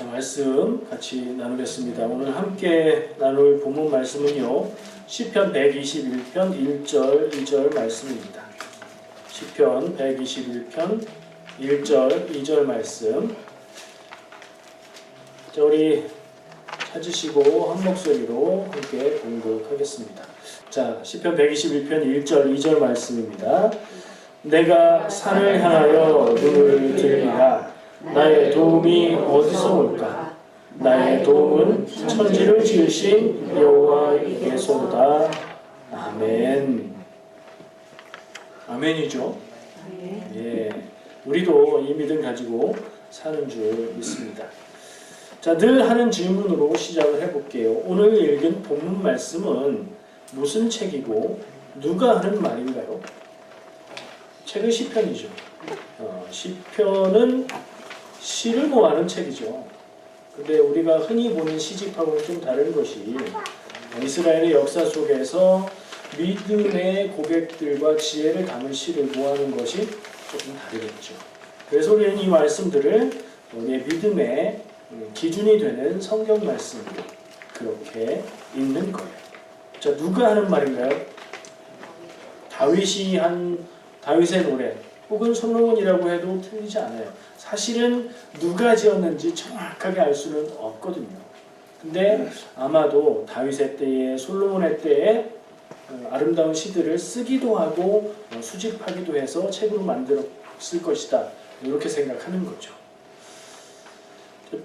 말씀 같이 나누겠습니다. 오늘 함께 나눌 본문 말씀은요, 시편 121편 1절 2절 말씀입니다. 시편 121편 1절 2절 말씀. 자, 우리 찾으시고 한 목소리로 함께 공독하겠습니다. 자, 시편 121편 1절 2절 말씀입니다. 내가 산을 향하여 눈을 들리라. 나의 도움이 어디서 올까? 나의 도움은 천지를 지으신 여호와에게서로다. 아멘. 아멘이죠? 예, 우리도 이 믿음 가지고 사는 줄 믿습니다. 자, 늘 하는 질문으로 시작을 해볼게요. 오늘 읽은 본문 말씀은 무슨 책이고 누가 하는 말인가요? 책은 시편이죠. 시편은 시를 모아는 책이죠. 근데 우리가 흔히 보는 시집하고는 좀 다른 것이 이스라엘의 역사 속에서 믿음의 고백들과 지혜를 담은 시를 모아는 것이 조금 다르겠죠. 그래서 우리는 이 말씀들을 우리의 믿음의 기준이 되는 성경 말씀으로 그렇게 읽는 거예요. 자, 누가 하는 말인가요? 다윗이 한 다윗의 노래 혹은 솔로몬이라고 해도 틀리지 않아요. 사실은 누가 지었는지 정확하게 알 수는 없거든요. 근데 아마도 다윗의 때에 솔로몬의 때에 아름다운 시들을 쓰기도 하고 수집하기도 해서 책으로 만들었을 것이다. 이렇게 생각하는 거죠.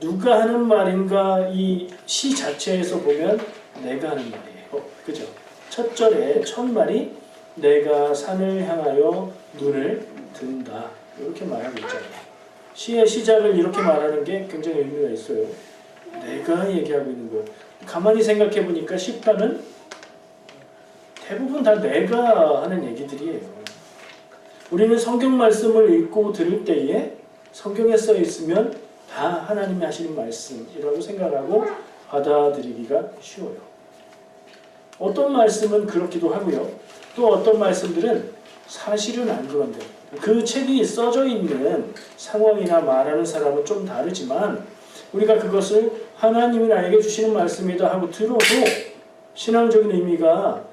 누가 하는 말인가? 이 시 자체에서 보면 내가 하는 말이에요. 그죠? 첫 절에 첫 말이 내가 산을 향하여 눈을 든다. 이렇게 말하고 있잖아요. 시의 시작을 이렇게 말하는 게 굉장히 의미가 있어요. 내가 얘기하고 있는 거예요. 가만히 생각해 보니까 시편은 대부분 다 내가 하는 얘기들이에요. 우리는 성경 말씀을 읽고 들을 때에 성경에 써 있으면 다 하나님이 하시는 말씀이라고 생각하고 받아들이기가 쉬워요. 어떤 말씀은 그렇기도 하고요. 또 어떤 말씀들은 사실은 안 그런데 그 책이 써져 있는 상황이나 말하는 사람은 좀 다르지만 우리가 그것을 하나님이 나에게 주시는 말씀이다 하고 들어도 신앙적인 의미가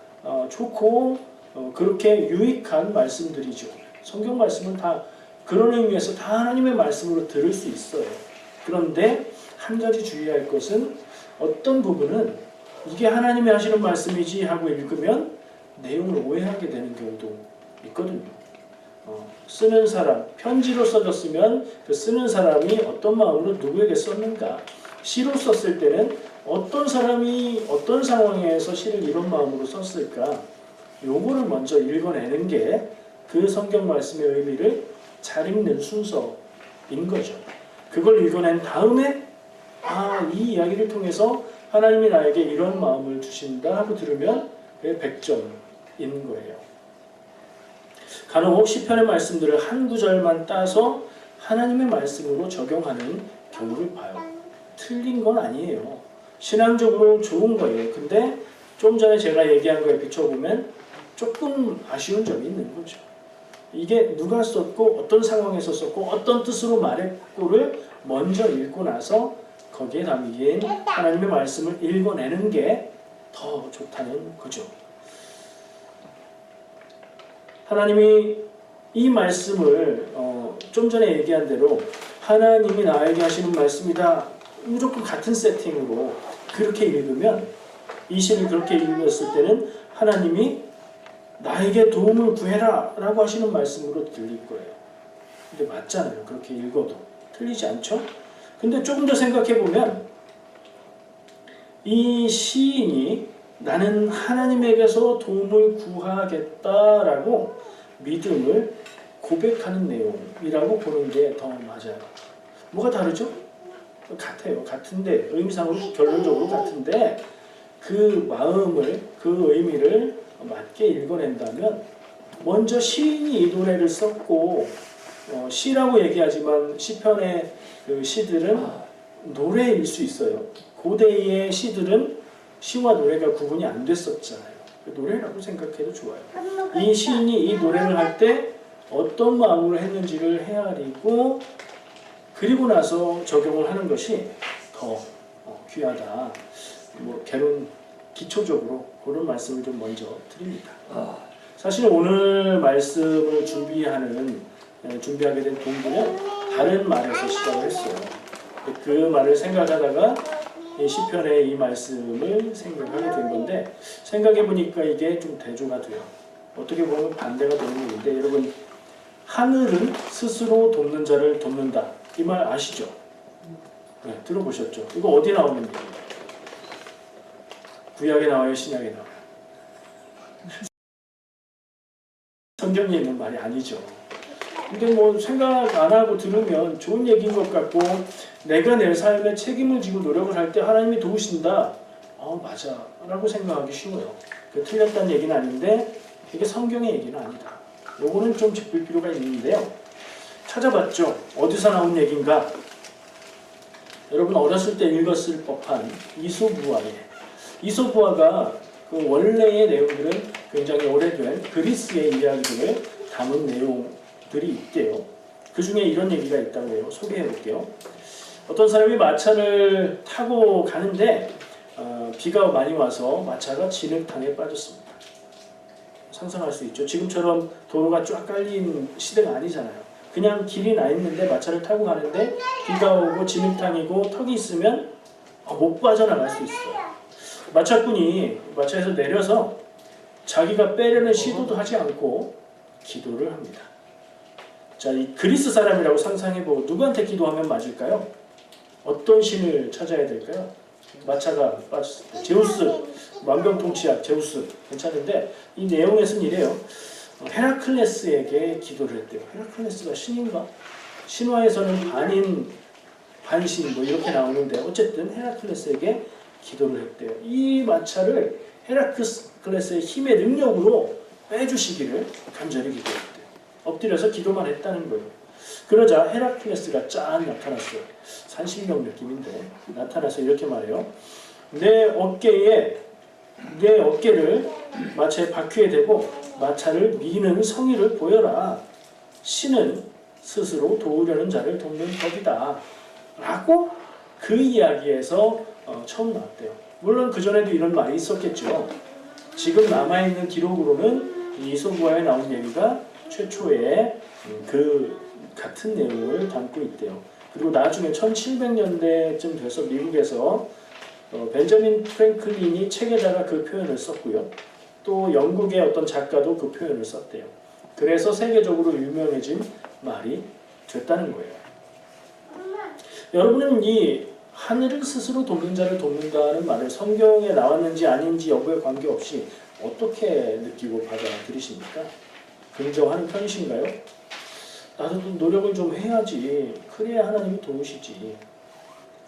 좋고 그렇게 유익한 말씀들이죠. 성경 말씀은 다 그런 의미에서 다 하나님의 말씀으로 들을 수 있어요. 그런데 한 가지 주의할 것은 어떤 부분은 이게 하나님이 하시는 말씀이지 하고 읽으면 내용을 오해하게 되는 경우도 있거든요. 쓰는 사람, 편지로 써졌으면 그 쓰는 사람이 어떤 마음으로 누구에게 썼는가, 시로 썼을 때는 어떤 사람이 어떤 상황에서 시를 이런 마음으로 썼을까, 요거를 먼저 읽어내는 게 그 성경 말씀의 의미를 잘 읽는 순서인 거죠. 그걸 읽어낸 다음에 이 이야기를 통해서 하나님이 나에게 이런 마음을 주신다 하고 들으면 그게 100점인 거예요. 간혹 시편의 말씀들을 한 구절만 따서 하나님의 말씀으로 적용하는 경우를 봐요. 틀린 건 아니에요. 신앙적으로 좋은 거예요. 근데 좀 전에 제가 얘기한 거에 비춰보면 조금 아쉬운 점이 있는 거죠. 이게 누가 썼고 어떤 상황에서 썼고 어떤 뜻으로 말했고를 먼저 읽고 나서 거기에 담긴 하나님의 말씀을 읽어내는 게 더 좋다는 거죠. 하나님이 이 말씀을 좀 전에 얘기한 대로 하나님이 나에게 하시는 말씀이다. 무조건 같은 세팅으로 그렇게 읽으면 이 시를 그렇게 읽었을 때는 하나님이 나에게 도움을 구해라 라고 하시는 말씀으로 들릴 거예요. 근데 맞잖아요. 그렇게 읽어도 틀리지 않죠? 근데 조금 더 생각해 보면 이 시인이 나는 하나님에게서 도움을 구하겠다라고 믿음을 고백하는 내용이라고 보는 게 더 맞아요. 뭐가 다르죠? 같아요. 같은데 의미상으로 결론적으로 같은데 그 마음을 그 의미를 맞게 읽어낸다면 먼저 시인이 이 노래를 썼고 시라고 얘기하지만 시편의 그 시들은 노래일 수 있어요. 고대의 시들은 시와 노래가 구분이 안 됐었잖아요. 노래라고 생각해도 좋아요. 이 시인이 이 노래를 할 때 어떤 마음으로 했는지를 헤아리고 그리고 나서 적용을 하는 것이 더 귀하다. 뭐 개론 기초적으로 그런 말씀을 좀 먼저 드립니다. 사실 오늘 말씀을 준비하게 된 동기는 다른 말에서 시작을 했어요. 그 말을 생각하다가 이 시편의 이 말씀을 생각하게 된 건데, 생각해 보니까 이게 좀 대조가 돼요. 어떻게 보면 반대가 되는 얘기인데, 여러분, 하늘은 스스로 돕는 자를 돕는다, 이 말 아시죠? 네, 들어보셨죠? 이거 어디 나오는 얘기예요? 구약에 나와요, 신약에 나와요? 성경에 있는 말이 아니죠. 근데 뭐 생각 안 하고 들으면 좋은 얘기인 것 같고, 내가 내 삶에 책임을 지고 노력을 할 때 하나님이 도우신다, 맞아 라고 생각하기 쉬워요. 틀렸다는 얘기는 아닌데 이게 성경의 얘기는 아니다. 요거는 좀 짚을 필요가 있는데요. 찾아봤죠. 어디서 나온 얘기인가? 여러분 어렸을 때 읽었을 법한 이솝우화에, 이솝우화가 그 원래의 내용들은 굉장히 오래된 그리스의 이야기들을 담은 내용들이 있대요. 그 중에 이런 얘기가 있다고 해요. 소개해 볼게요. 어떤 사람이 마차를 타고 가는데 비가 많이 와서 마차가 진흙탕에 빠졌습니다. 상상할 수 있죠. 지금처럼 도로가 쫙 깔린 시대가 아니잖아요. 그냥 길이 나 있는데 마차를 타고 가는데 비가 오고 진흙탕이고 턱이 있으면 못 빠져나갈 수 있어요. 마차꾼이 마차에서 내려서 자기가 빼려는 시도도 하지 않고 기도를 합니다. 자, 이 그리스 사람이라고 상상해보고 누구한테 기도하면 맞을까요? 어떤 신을 찾아야 될까요? 마차가 빠졌을 때 제우스, 만병통치약 제우스 괜찮은데, 이 내용에서는 이래요. 헤라클레스에게 기도를 했대요. 헤라클레스가 신인가? 신화에서는 반인, 반신 뭐 이렇게 나오는데 어쨌든 헤라클레스에게 기도를 했대요. 이 마차를 헤라클레스의 힘의 능력으로 빼주시기를 간절히 기도했대요. 엎드려서 기도만 했다는 거예요. 그러자 헤라클레스가 짠 나타났어요. 산신령 느낌인데 나타나서 이렇게 말해요. 내 어깨를 마차의 바퀴에 대고 마차를 미는 성의를 보여라. 신은 스스로 도우려는 자를 돕는 법이다. 라고 그 이야기에서 처음 나왔대요. 물론 그전에도 이런 말이 있었겠죠. 지금 남아있는 기록으로는 이솝우화에 나온 얘기가 최초의 그 같은 내용을 담고 있대요. 그리고 나중에 1700년대쯤 돼서 미국에서 벤저민 프랭클린이 책에다가 그 표현을 썼고요. 또 영국의 어떤 작가도 그 표현을 썼대요. 그래서 세계적으로 유명해진 말이 됐다는 거예요. 여러분은 이 하늘을 스스로 돕는 자를 돕는다는 말을 성경에 나왔는지 아닌지 여부에 관계없이 어떻게 느끼고 받아들이십니까? 긍정하는 편이신가요? 나도 노력을 좀 해야지, 그래야 하나님이 도우시지,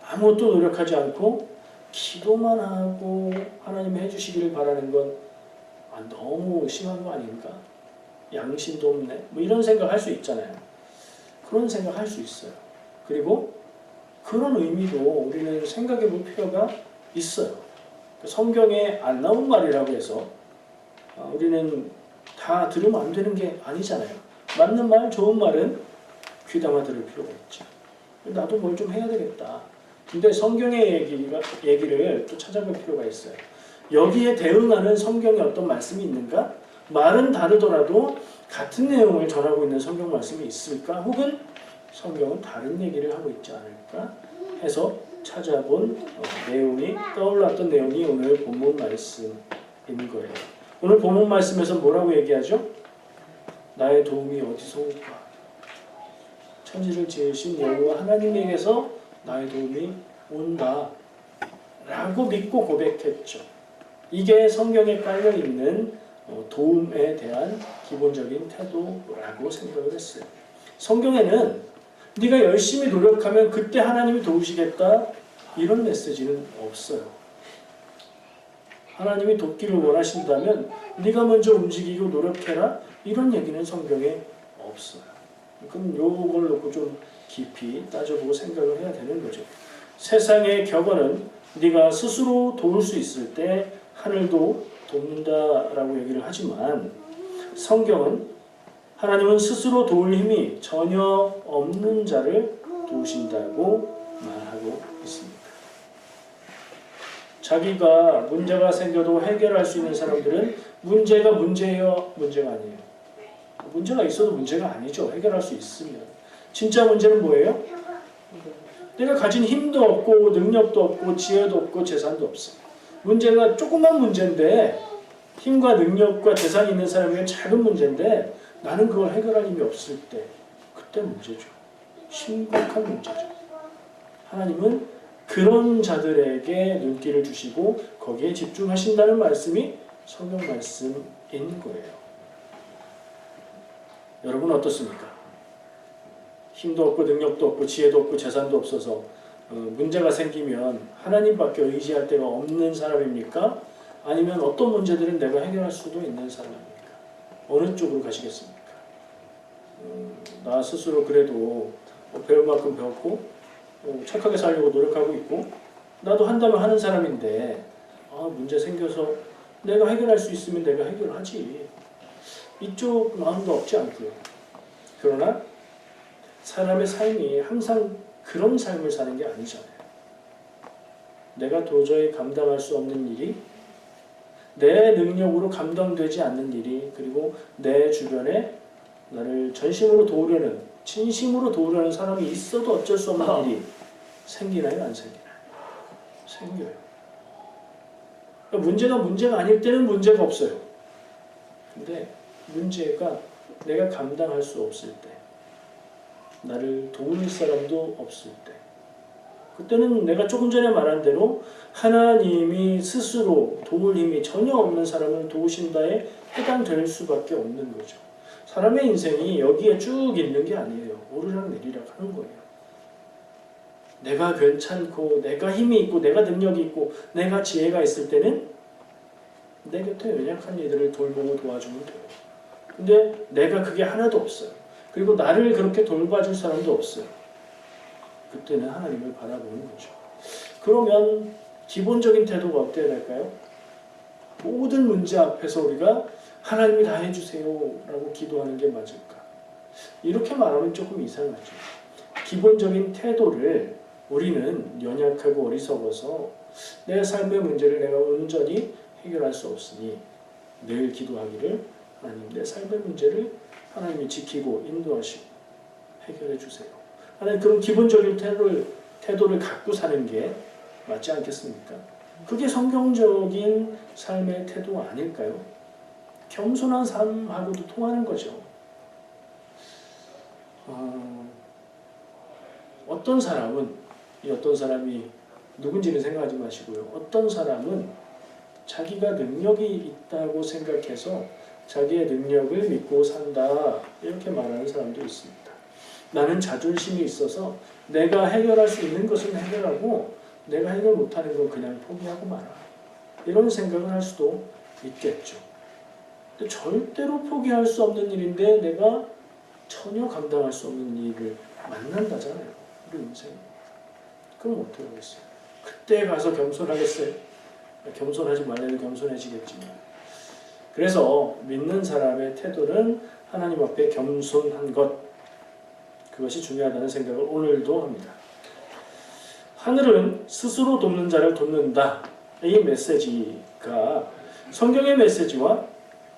아무것도 노력하지 않고 기도만 하고 하나님이 해주시기를 바라는 건 너무 심한 거 아닌가? 양심도 없네, 뭐 이런 생각 할 수 있잖아요. 그런 생각 할 수 있어요. 그리고 그런 의미도 우리는 생각해 볼 필요가 있어요. 성경에 안 나온 말이라고 해서 우리는 다 들으면 안 되는 게 아니잖아요. 맞는 말, 좋은 말은 귀담아 들을 필요가 있죠. 나도 뭘 좀 해야 되겠다. 근데 성경의 얘기를 또 찾아볼 필요가 있어요. 여기에 대응하는 성경의 어떤 말씀이 있는가? 말은 다르더라도 같은 내용을 전하고 있는 성경 말씀이 있을까? 혹은 성경은 다른 얘기를 하고 있지 않을까? 해서 찾아본 내용이, 떠올랐던 내용이 오늘 본문 말씀인 거예요. 오늘 본문 말씀에서 뭐라고 얘기하죠? 나의 도움이 어디서 올까? 천지를 지으신 여호와 하나님에게서 나의 도움이 온다 라고 믿고 고백했죠. 이게 성경에 깔려있는 도움에 대한 기본적인 태도라고 생각을 했어요. 성경에는 네가 열심히 노력하면 그때 하나님이 도우시겠다 이런 메시지는 없어요. 하나님이 돕기를 원하신다면 네가 먼저 움직이고 노력해라 이런 얘기는 성경에 없어요. 그럼 요걸 놓고 좀 깊이 따져보고 생각을 해야 되는 거죠. 세상의 격언은 네가 스스로 도울 수 있을 때 하늘도 돕는다라고 얘기를 하지만, 성경은 하나님은 스스로 도울 힘이 전혀 없는 자를 도우신다고 말하고 있습니다. 자기가 문제가 생겨도 해결할 수 있는 사람들은 문제가 문제예요? 문제가 아니에요. 문제가 있어도 문제가 아니죠. 해결할 수 있으면. 진짜 문제는 뭐예요? 내가 가진 힘도 없고 능력도 없고 지혜도 없고 재산도 없어. 문제가 조그만 문제인데 힘과 능력과 재산이 있는 사람에게 작은 문제인데 나는 그걸 해결할 힘이 없을 때 그때 문제죠. 심각한 문제죠. 하나님은 그런 자들에게 눈길을 주시고 거기에 집중하신다는 말씀이 성경 말씀인 거예요. 여러분 어떻습니까? 힘도 없고 능력도 없고 지혜도 없고 재산도 없어서 문제가 생기면 하나님밖에 의지할 데가 없는 사람입니까? 아니면 어떤 문제들은 내가 해결할 수도 있는 사람입니까? 어느 쪽으로 가시겠습니까? 나 스스로 그래도 배울 만큼 배웠고 착하게 살려고 노력하고 있고 나도 한다면 하는 사람인데 문제 생겨서 내가 해결할 수 있으면 내가 해결하지. 이쪽 마음도 없지 않고요. 그러나 사람의 삶이 항상 그런 삶을 사는 게 아니잖아요. 내가 도저히 감당할 수 없는 일이 내 능력으로 감당되지 않는 일이 그리고 내 주변에 나를 전심으로 도우려는 진심으로 도우려는 사람이 있어도 어쩔 수 없는 일이 생기나요? 안 생기나요? 생겨요. 그러니까 문제가 아닐 때는 문제가 없어요. 근데 문제가 내가 감당할 수 없을 때 나를 도울 사람도 없을 때 그때는 내가 조금 전에 말한 대로 하나님이 스스로 도울 힘이 전혀 없는 사람을 도우신다에 해당될 수밖에 없는 거죠. 사람의 인생이 여기에 쭉 있는 게 아니에요. 오르락 내리락 하는 거예요. 내가 괜찮고 내가 힘이 있고 내가 능력이 있고 내가 지혜가 있을 때는 내 곁에 연약한 이들을 돌보고 도와주면 돼요. 근데 내가 그게 하나도 없어요. 그리고 나를 그렇게 돌봐줄 사람도 없어요. 그때는 하나님을 바라보는 거죠. 그러면 기본적인 태도가 어때야 될까요? 모든 문제 앞에서 우리가 하나님이 다 해주세요 라고 기도하는 게 맞을까? 이렇게 말하면 조금 이상하죠. 기본적인 태도를 우리는 연약하고 어리석어서 내 삶의 문제를 내가 온전히 해결할 수 없으니 늘 기도하기를 하나님 내 삶의 문제를 하나님이 지키고 인도하시고 해결해 주세요. 하나님 그런 기본적인 태도를 갖고 사는 게 맞지 않겠습니까? 그게 성경적인 삶의 태도 아닐까요? 겸손한 삶하고도 통하는 거죠. 어떤 사람이 누군지는 생각하지 마시고요. 어떤 사람은 자기가 능력이 있다고 생각해서 자기의 능력을 믿고 산다 이렇게 말하는 사람도 있습니다. 나는 자존심이 있어서 내가 해결할 수 있는 것은 해결하고 내가 해결 못하는 건 그냥 포기하고 말아. 이런 생각을 할 수도 있겠죠. 근데 절대로 포기할 수 없는 일인데 내가 전혀 감당할 수 없는 일을 만난다잖아요. 우리 인생. 그럼 어떻게 하겠어요? 그때 가서 겸손하겠어요? 겸손하지 말래도 겸손해지겠지만. 그래서 믿는 사람의 태도는 하나님 앞에 겸손한 것. 그것이 중요하다는 생각을 오늘도 합니다. 하늘은 스스로 돕는 자를 돕는다. 이 메시지가 성경의 메시지와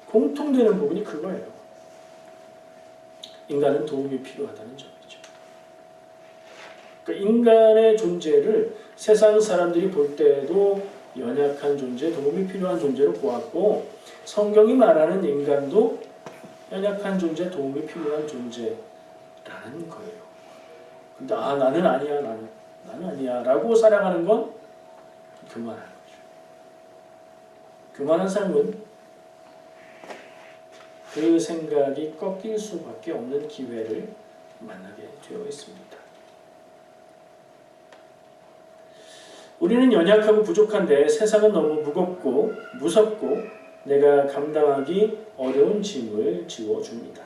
공통되는 부분이 그거예요. 인간은 도움이 필요하다는 점이죠. 그러니까 인간의 존재를 세상 사람들이 볼 때에도 연약한 존재, 도움이 필요한 존재로 보았고 성경이 말하는 인간도 연약한 존재, 도움이 필요한 존재라는 거예요. 근데 나는 아니야, 나는 아니야 라고 살아가는 건 교만한 거죠. 교만한 삶은 그 생각이 꺾일 수밖에 없는 기회를 만나게 되어 있습니다. 우리는 연약하고 부족한데 세상은 너무 무겁고 무섭고 내가 감당하기 어려운 짐을 지워줍니다.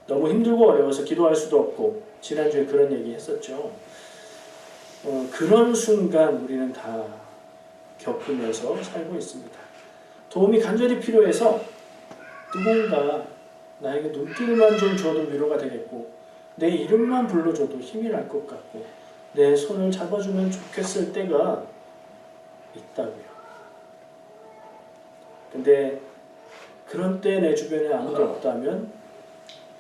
너무 힘들고 어려워서 기도할 수도 없고 지난주에 그런 얘기 했었죠. 그런 순간 우리는 다 겪으면서 살고 있습니다. 도움이 간절히 필요해서 누군가 나에게 눈길만 좀 줘도 위로가 되겠고 내 이름만 불러줘도 힘이 날 것 같고 내 손을 잡아주면 좋겠을 때가 있다고요. 근데 그런 때 내 주변에 아무도 없다면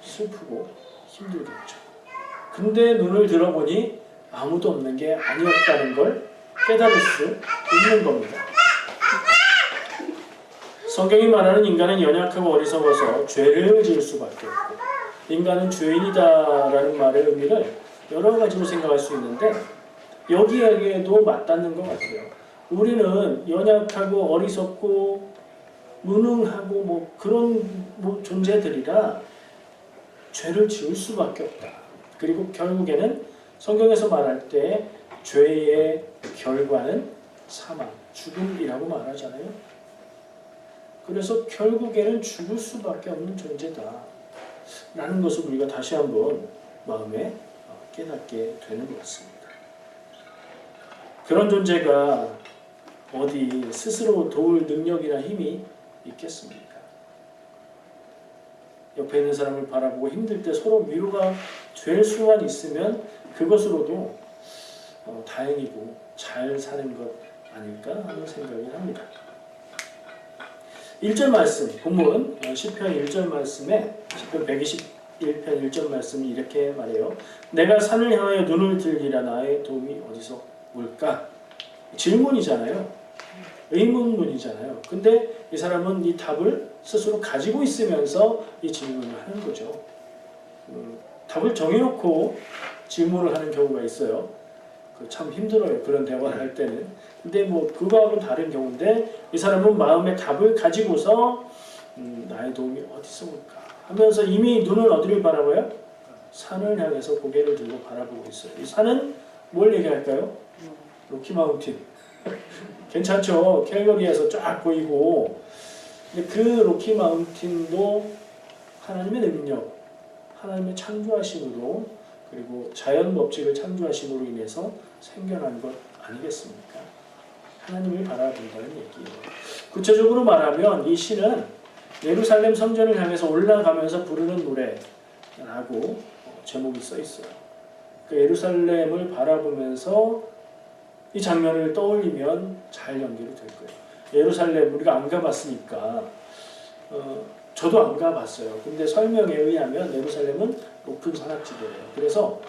슬프고 힘들겠죠. 근데 눈을 들어보니 아무도 없는 게 아니었다는 걸 깨달을 수 있는 겁니다. 성경이 말하는 인간은 연약하고 어리석어서 죄를 지을 수밖에 없고 인간은 죄인이다라는 말의 의미를 여러 가지로 생각할 수 있는데 여기에도 맞닿는 것 같아요. 우리는 연약하고 어리석고 무능하고 그런 존재들이라 죄를 지을 수밖에 없다. 그리고 결국에는 성경에서 말할 때 죄의 결과는 사망, 죽음이라고 말하잖아요. 그래서 결국에는 죽을 수밖에 없는 존재다 라는 것을 우리가 다시 한번 마음에 깨닫게 되는 것 같습니다. 그런 존재가 어디 스스로 도울 능력이나 힘이 있겠습니까? 옆에 있는 사람을 바라보고 힘들 때 서로 위로가 될 수만 있으면 그것으로도 다행이고 잘 사는 것 아닐까 하는 생각이 합니다. 1절 말씀, 본문 시편 1절 말씀에 시편 121편 1절 말씀이 이렇게 말해요. 내가 산을 향하여 눈을 들리라 나의 도움이 어디서 올까? 질문이잖아요. 의문문이잖아요. 근데 이 사람은 이 답을 스스로 가지고 있으면서 이 질문을 하는 거죠. 답을 정해놓고 질문을 하는 경우가 있어요. 참 힘들어요. 그런 대화를 할 때는. 근데 그거하고는 다른 경우인데 이 사람은 마음의 답을 가지고서 나의 도움이 어디서 올까 하면서 이미 눈을 어디를 바라봐요? 산을 향해서 고개를 들고 바라보고 있어요. 이 산은 뭘 얘기할까요? 로키 마운틴. 괜찮죠? 캘거리에서 쫙 보이고. 근데 그 로키 마운틴도 하나님의 능력, 하나님의 창조하심으로 그리고 자연 법칙을 창조하심으로 인해서 생겨난 것 아니겠습니까? 하나님을 바라본다는 얘기예요. 구체적으로 말하면 이 시는 예루살렘 성전을 향해서 올라가면서 부르는 노래라고 제목이 써 있어요. 그 예루살렘을 바라보면서 이 장면을 떠올리면 잘 연결이 될 거예요. 예루살렘 우리가 안 가봤으니까 저도 안 가봤어요. 근데 설명에 의하면 예루살렘은 높은 산악지대예요. 그래서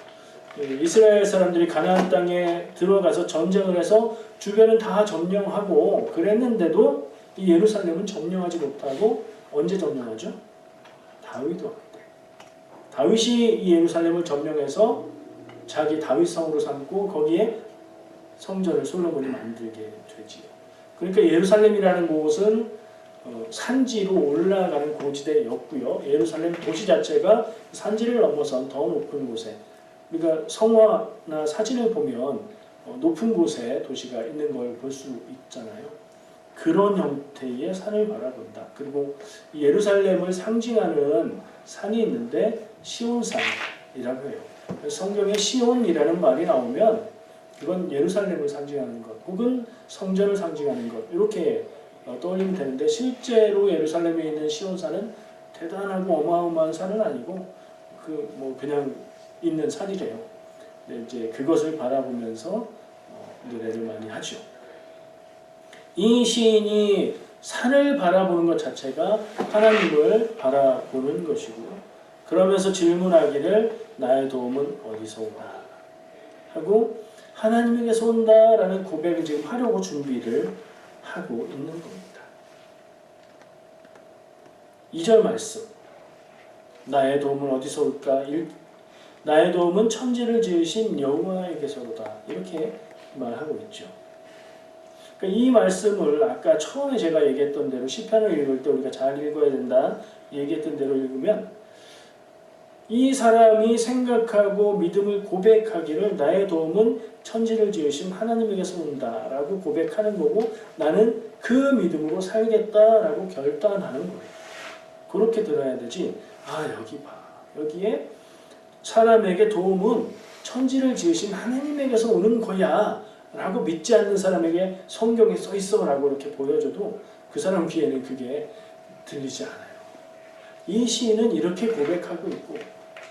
이스라엘 사람들이 가나안 땅에 들어가서 전쟁을 해서 주변은 다 점령하고 그랬는데도 이 예루살렘은 점령하지 못하고 언제 점령하죠? 다윗 왕 때. 다윗이 이 예루살렘을 점령해서 자기 다윗성으로 삼고 거기에 성전을 솔로몬이 만들게 되지요. 그러니까 예루살렘이라는 곳은 산지로 올라가는 고지대였고요. 예루살렘 도시 자체가 산지를 넘어선 더 높은 곳에 우리가 성화나 사진을 보면 높은 곳에 도시가 있는 걸 볼 수 있잖아요. 그런 형태의 산을 바라본다. 그리고 예루살렘을 상징하는 산이 있는데 시온산이라고 해요. 성경에 시온이라는 말이 나오면 그건 예루살렘을 상징하는 것 혹은 성전을 상징하는 것 이렇게 떠올리면 되는데 실제로 예루살렘에 있는 시온산은 대단하고 어마어마한 산은 아니고 그냥 있는 산이래요. 근데 이제 그것을 바라보면서 노래를 많이 하죠. 이 시인이 산을 바라보는 것 자체가 하나님을 바라보는 것이고 그러면서 질문하기를 나의 도움은 어디서 오나 하고 하나님에게서 온다라는 고백을 지금 하려고 준비를 하고 있는 겁니다. 2절 말씀 나의 도움은 어디서 올까? 나의 도움은 천지를 지으신 여호와에게서로다 이렇게 말하고 있죠. 그러니까 이 말씀을 아까 처음에 제가 얘기했던 대로 시편을 읽을 때 우리가 잘 읽어야 된다 얘기했던 대로 읽으면 이 사람이 생각하고 믿음을 고백하기를 나의 도움은 천지를 지으신 하나님에게서 온다라고 고백하는 거고 나는 그 믿음으로 살겠다라고 결단하는 거예요. 그렇게 들어야 되지. 여기 봐. 여기에 사람에게 도움은 천지를 지으신 하나님에게서 오는 거야 라고 믿지 않는 사람에게 성경에 써 있어 라고 이렇게 보여줘도 그 사람 귀에는 그게 들리지 않아요. 이 시인은 이렇게 고백하고 있고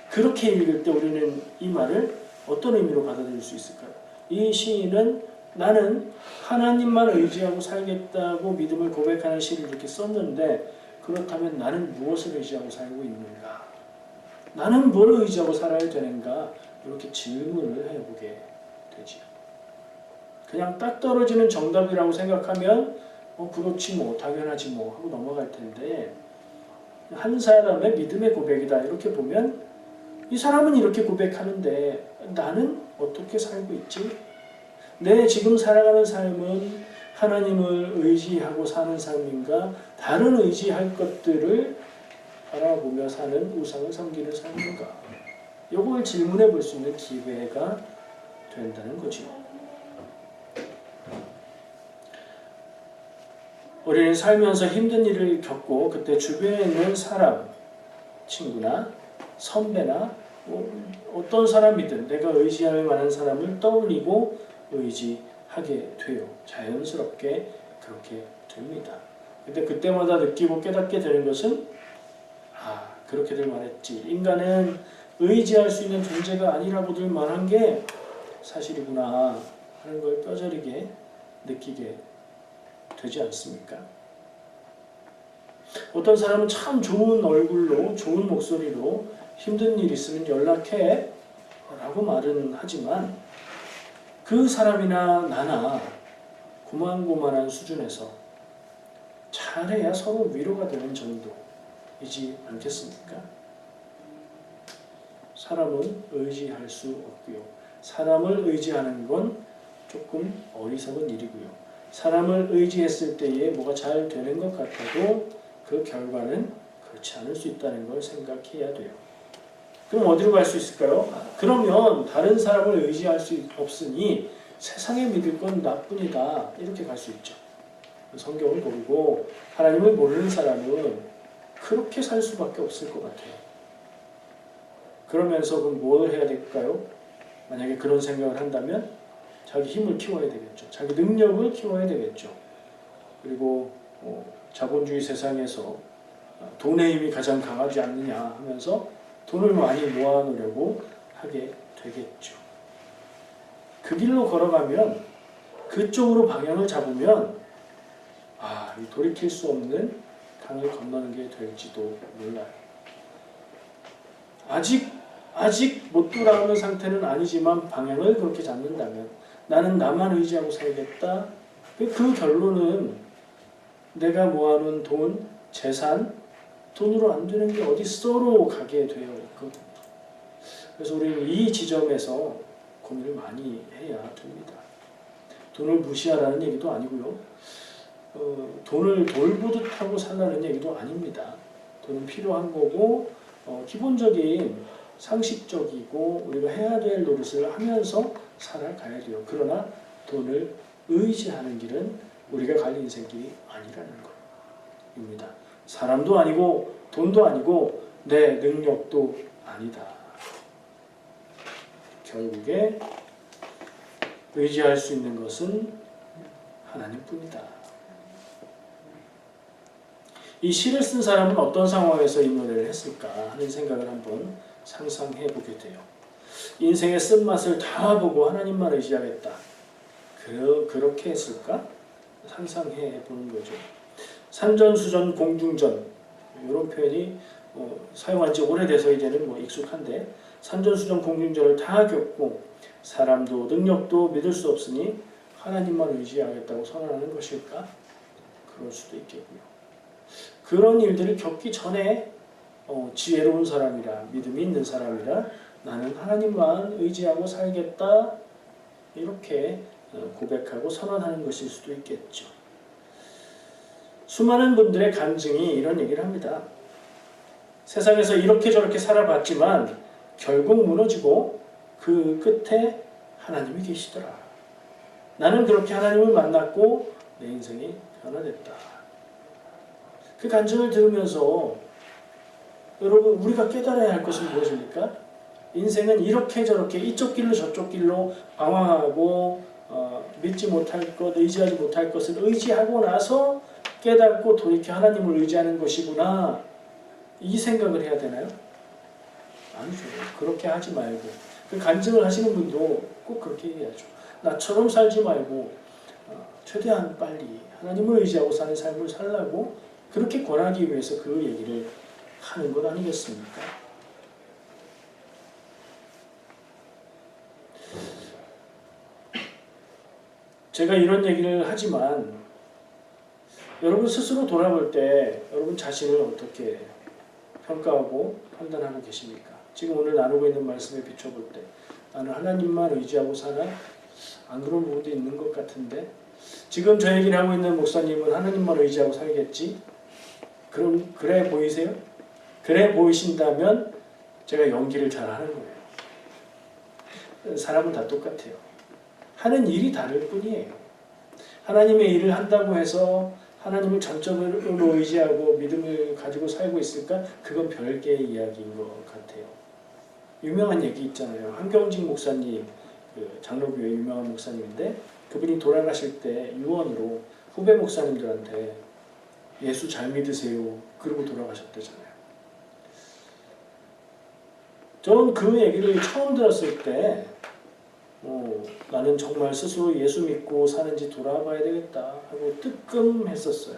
그렇게 읽을 때 우리는 이 말을 어떤 의미로 받아들일 수 있을까요? 이 시인은 나는 하나님만 의지하고 살겠다고 믿음을 고백하는 시를 이렇게 썼는데, 그렇다면 나는 무엇을 의지하고 살고 있는가? 나는 뭘 의지하고 살아야 되는가? 이렇게 질문을 해보게 되지요. 그냥 딱 떨어지는 정답이라고 생각하면 그렇지 뭐 당연하지 뭐 하고 넘어갈 텐데, 한 사람의 믿음의 고백이다 이렇게 보면 이 사람은 이렇게 고백하는데 나는 어떻게 살고 있지? 내 지금 살아가는 삶은 하나님을 의지하고 사는 삶인가, 다른 의지할 것들을 바라보며 사는 우상을 섬기는 삶인가? 이걸 질문해 볼 수 있는 기회가 된다는 거죠. 우리는 살면서 힘든 일을 겪고 그때 주변에 있는 사람, 친구나 선배나 어떤 사람이든 내가 의지할 만한 사람을 떠올리고 의지하게 돼요. 자연스럽게 그렇게 됩니다. 근데 그때마다 느끼고 깨닫게 되는 것은 그렇게들 말했지. 인간은 의지할 수 있는 존재가 아니라고들 말한 게 사실이구나 하는 걸 뼈저리게 느끼게 되지 않습니까? 어떤 사람은 참 좋은 얼굴로 좋은 목소리로 힘든 일 있으면 연락해 라고 말은 하지만 그 사람이나 나나 고만고만한 수준에서 잘해야 서로 위로가 되는 정도이지 않겠습니까? 사람은 의지할 수 없고요. 사람을 의지하는 건 조금 어리석은 일이고요. 사람을 의지했을 때에 뭐가 잘 되는 것 같아도 그 결과는 그렇지 않을 수 있다는 걸 생각해야 돼요. 그럼 어디로 갈 수 있을까요? 그러면 다른 사람을 의지할 수 없으니 세상에 믿을 건 나뿐이다 이렇게 갈 수 있죠. 성경을 모르고 하나님을 모르는 사람은 그렇게 살 수밖에 없을 것 같아요. 그러면서 그럼 뭘 해야 될까요? 만약에 그런 생각을 한다면 자기 힘을 키워야 되겠죠. 자기 능력을 키워야 되겠죠. 그리고 자본주의 세상에서 돈의 힘이 가장 강하지 않느냐 하면서 돈을 많이 모아놓으려고 하게 되겠죠. 그 길로 걸어가면 그쪽으로 방향을 잡으면 이 돌이킬 수 없는 강을 건너는 게 될지도 몰라요. 아직 못 돌아오는 상태는 아니지만 방향을 그렇게 잡는다면 나는 나만 의지하고 살겠다. 그 결론은 내가 모아놓은 돈, 재산, 돈으로 안 되는 게 어디서로 가게 되어 있거든요. 그래서 우리는 이 지점에서 고민을 많이 해야 됩니다. 돈을 무시하라는 얘기도 아니고요. 돈을 돌보듯 하고 살라는 얘기도 아닙니다. 돈은 필요한 거고 기본적인 상식적이고 우리가 해야 될 노릇을 하면서 살아가야 돼요. 그러나 돈을 의지하는 길은 우리가 갈 인생길이 아니라는 겁니다. 사람도 아니고 돈도 아니고 내 능력도 아니다. 결국에 의지할 수 있는 것은 하나님뿐이다. 이 시를 쓴 사람은 어떤 상황에서 이 노래를 했을까 하는 생각을 한번 상상해 보게 돼요. 인생의 쓴맛을 다 보고 하나님만 의지하겠다. 그렇게 했을까? 상상해 보는 거죠. 산전수전 공중전 이런 표현이 사용한 지 오래돼서 이제는 익숙한데, 산전수전 공중전을 다 겪고 사람도 능력도 믿을 수 없으니 하나님만 의지하겠다고 선언하는 것일까? 그럴 수도 있겠고요. 그런 일들을 겪기 전에 지혜로운 사람이라, 믿음이 있는 사람이라 나는 하나님만 의지하고 살겠다 이렇게 고백하고 선언하는 것일 수도 있겠죠. 수많은 분들의 간증이 이런 얘기를 합니다. 세상에서 이렇게 저렇게 살아봤지만 결국 무너지고 그 끝에 하나님이 계시더라. 나는 그렇게 하나님을 만났고 내 인생이 변화됐다. 그 간증을 들으면서 여러분, 우리가 깨달아야 할 것은 무엇입니까? 인생은 이렇게 저렇게 이쪽 길로 저쪽 길로 방황하고 믿지 못할 것, 의지하지 못할 것을 의지하고 나서 깨닫고 돌이켜 하나님을 의지하는 것이구나, 이 생각을 해야 되나요? 아니죠. 그렇게 하지 말고. 그 간증을 하시는 분도 꼭 그렇게 얘기하죠. 나처럼 살지 말고 최대한 빨리 하나님을 의지하고 사는 삶을 살라고 그렇게 권하기 위해서 그 얘기를 하는 것 아니겠습니까? 제가 이런 얘기를 하지만 여러분 스스로 돌아볼 때 여러분 자신을 어떻게 평가하고 판단하고 계십니까? 지금 오늘 나누고 있는 말씀에 비춰볼 때 나는 하나님만 의지하고 사나? 안 그런 부분도 있는 것 같은데 지금 저 얘기를 하고 있는 목사님은 하나님만 의지하고 살겠지? 그럼 그래 보이세요? 그래 보이신다면 제가 연기를 잘 하는 거예요. 사람은 다 똑같아요. 하는 일이 다를 뿐이에요. 하나님의 일을 한다고 해서 하나님을 전적으로 의지하고 믿음을 가지고 살고 있을까? 그건 별개의 이야기인 것 같아요. 유명한 얘기 있잖아요. 한경직 목사님, 장로교회 유명한 목사님인데 그분이 돌아가실 때 유언으로 후배 목사님들한테 예수 잘 믿으세요. 그러고 돌아가셨대잖아요. 저는 그 얘기를 처음 들었을 때 나는 정말 스스로 예수 믿고 사는지 돌아봐야 되겠다 하고 뜨끔했었어요.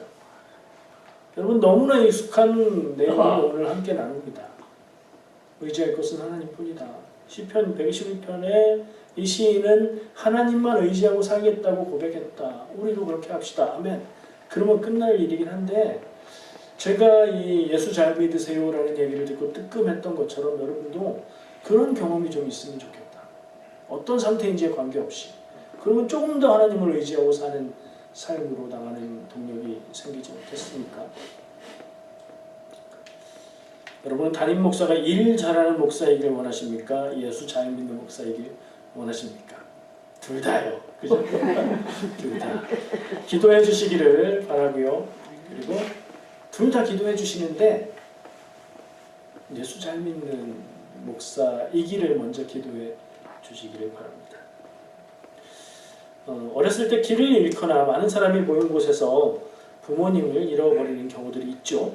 여러분 너무나 익숙한 내용을 오늘 함께 나눕니다. 의지할 것은 하나님뿐이다. 시편 121편에 이 시인은 하나님만 의지하고 살겠다고 고백했다. 우리도 그렇게 합시다. 아멘. 그러면 끝날 일이긴 한데 제가 이 예수 잘 믿으세요라는 얘기를 듣고 뜨끔했던 것처럼 여러분도 그런 경험이 좀 있으면 좋겠다. 어떤 상태인지에 관계없이. 그러면 조금 더 하나님을 의지하고 사는 삶으로 나가는 동력이 생기지 않겠습니까? 여러분은 담임 목사가 일 잘하는 목사이길 원하십니까? 예수 잘 믿는 목사이길 원하십니까? 둘 다요. 그죠? 둘 다. 기도해 주시기를 바라고요. 그리고 둘 다 기도해 주시는데 예수 잘 믿는 목사이기를 먼저 기도해 주시기를 바랍니다. 어렸을 때 길을 잃거나 많은 사람이 모인 곳에서 부모님을 잃어버리는 경우들이 있죠.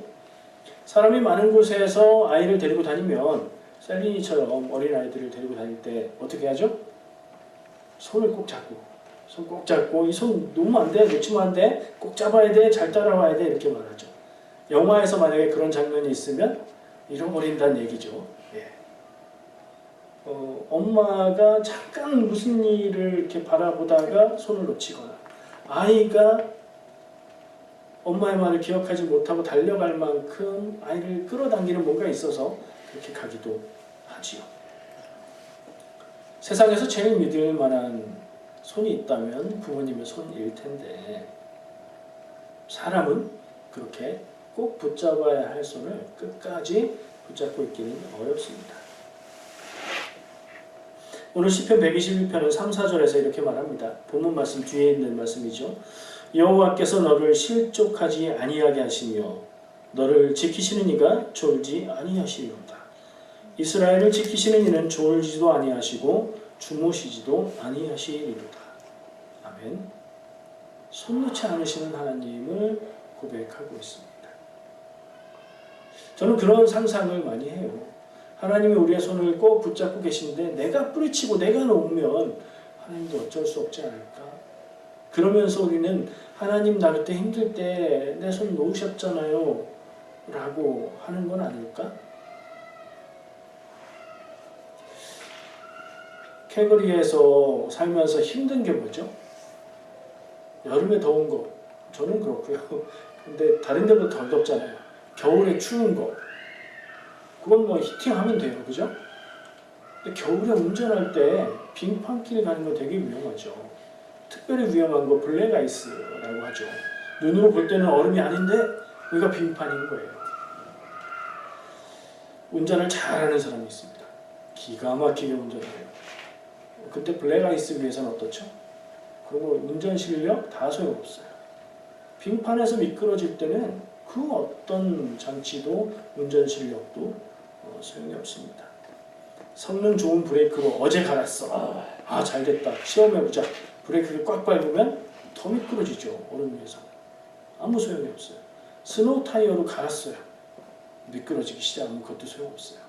사람이 많은 곳에서 아이를 데리고 다니면 셀린이처럼 어린아이들을 데리고 다닐 때 어떻게 하죠? 손을 꼭 잡고 손 꼭 잡고 이 손 놓으면 안 돼, 놓치면 안 돼, 꼭 잡아야 돼, 잘 따라와야 돼 이렇게 말하죠. 영화에서 만약에 그런 장면이 있으면 잃어버린다는 얘기죠. 예. 엄마가 잠깐 무슨 일을 이렇게 바라보다가 손을 놓치거나 아이가 엄마의 말을 기억하지 못하고 달려갈 만큼 아이를 끌어당기는 뭔가 있어서 그렇게 가기도 하지요. 세상에서 제일 믿을 만한 손이 있다면 부모님의 손일 텐데 사람은 그렇게 꼭 붙잡아야 할 손을 끝까지 붙잡고 있기는 어렵습니다. 오늘 시편 121편은 3, 4절에서 이렇게 말합니다. 본문 말씀 뒤에 있는 말씀이죠. 여호와께서 너를 실족하지 아니하게 하시며 너를 지키시는 이가 졸지 아니하시리로다. 이스라엘을 지키시는 이는 졸지도 아니하시고 주무시지도 아니하시리로다. 아멘. 손 놓지 않으시는 하나님을 고백하고 있습니다. 저는 그런 상상을 많이 해요. 하나님이 우리의 손을 꼭 붙잡고 계신데 내가 뿌리치고 내가 놓으면 하나님도 어쩔 수 없지 않을까? 그러면서 우리는 하나님 나 그때 힘들 때 내 손 놓으셨잖아요 라고 하는 건 아닐까? calgary에서 살면서 힘든 게 뭐죠? 여름에 더운 거 저는 그렇고요. 근데 다른 데보다 덜 덥잖아요. 겨울에 추운 거 그건 뭐 히팅하면 돼요. 그죠? 근데 겨울에 운전할 때 빙판길 가는 거 되게 위험하죠. 특별히 위험한 거 블랙아이스라고 하죠. 눈으로 볼 때는 얼음이 아닌데 여기가 빙판인 거예요. 운전을 잘하는 사람이 있습니다. 기가 막히게 운전해요. 그때 블랙아이스 위해서는 어떻죠? 그리고 운전 실력 다 소용없어요. 빙판에서 미끄러질 때는 그 어떤 장치도 운전 실력도 소용이 없습니다. 성능 좋은 브레이크로 어제 갈았어. 아 잘됐다. 시험해보자. 브레이크를 꽉 밟으면 더 미끄러지죠. 얼음 위에서. 아무 소용이 없어요. 스노우 타이어로 갈았어요. 미끄러지기 시작하면 그것도 소용없어요.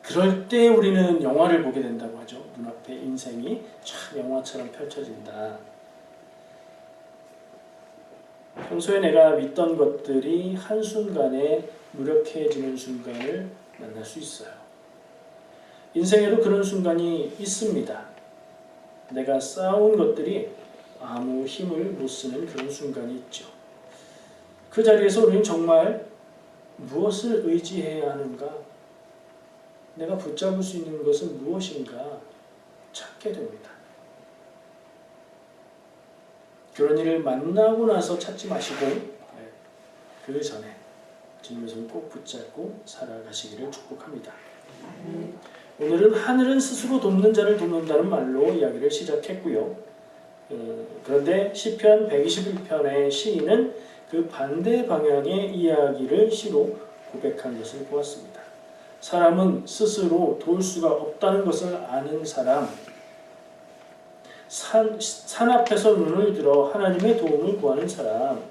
그럴 때 우리는 영화를 보게 된다고 하죠. 눈앞에 인생이 참 영화처럼 펼쳐진다. 평소에 내가 믿던 것들이 한순간에 무력해지는 순간을 만날 수 있어요. 인생에도 그런 순간이 있습니다. 내가 쌓아온 것들이 아무 힘을 못 쓰는 그런 순간이 있죠. 그 자리에서 우리는 정말 무엇을 의지해야 하는가? 내가 붙잡을 수 있는 것은 무엇인가? 찾게 됩니다. 그런 일을 만나고 나서 찾지 마시고 그 전에 주님의 손을 꼭 붙잡고 살아가시기를 축복합니다. 오늘은 하늘은 스스로 돕는 자를 돕는다는 말로 이야기를 시작했고요. 그런데 시편 121편의 시인은 그 반대 방향의 이야기를 시로 고백한 것을 보았습니다. 사람은 스스로 도울 수가 없다는 것을 아는 사람, 산 앞에서 눈을 들어 하나님의 도움을 구하는 사람,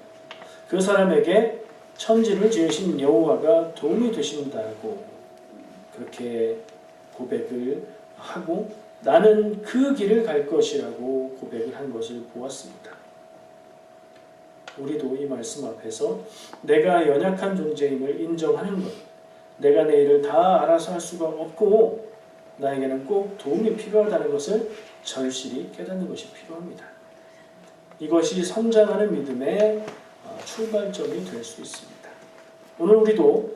그 사람에게 천지를 지으신 여호와가 도움이 되신다고 그렇게 고백을 하고 나는 그 길을 갈 것이라고 고백을 한 것을 보았습니다. 우리도 이 말씀 앞에서 내가 연약한 존재임을 인정하는 것, 내가 내 일을 다 알아서 할 수가 없고 나에게는 꼭 도움이 필요하다는 것을 절실히 깨닫는 것이 필요합니다. 이것이 성장하는 믿음의 출발점이 될 수 있습니다. 오늘 우리도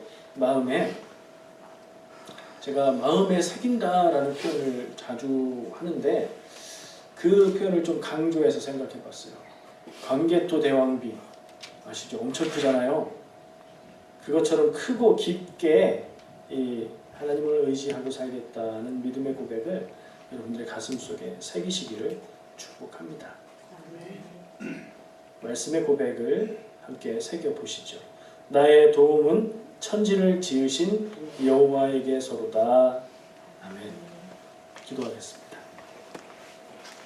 제가 마음에 새긴다라는 표현을 자주 하는데 그 표현을 좀 강조해서 생각해 봤어요. 광개토 대왕비 아시죠? 엄청 크잖아요. 그것처럼 크고 깊게 이 하나님을 의지하고 살겠다는 믿음의 고백을 여러분들의 가슴 속에 새기시기를 축복합니다. 말씀의 고백을 함께 새겨보시죠. 나의 도움은 천지를 지으신 여호와에게서로다. 아멘. 기도하겠습니다.